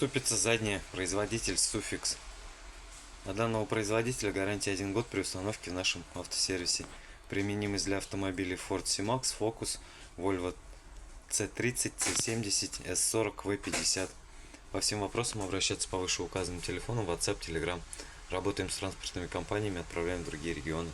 Ступица задняя, производитель Sufix. От данного производителя гарантия 1 год при установке в нашем автосервисе. Применимость для автомобилей Ford C-Max, Focus, Volvo C30, C70, S40, V50. По всем вопросам обращаться по вышеуказанным телефонам, WhatsApp, Telegram. Работаем с транспортными компаниями, отправляем в другие регионы.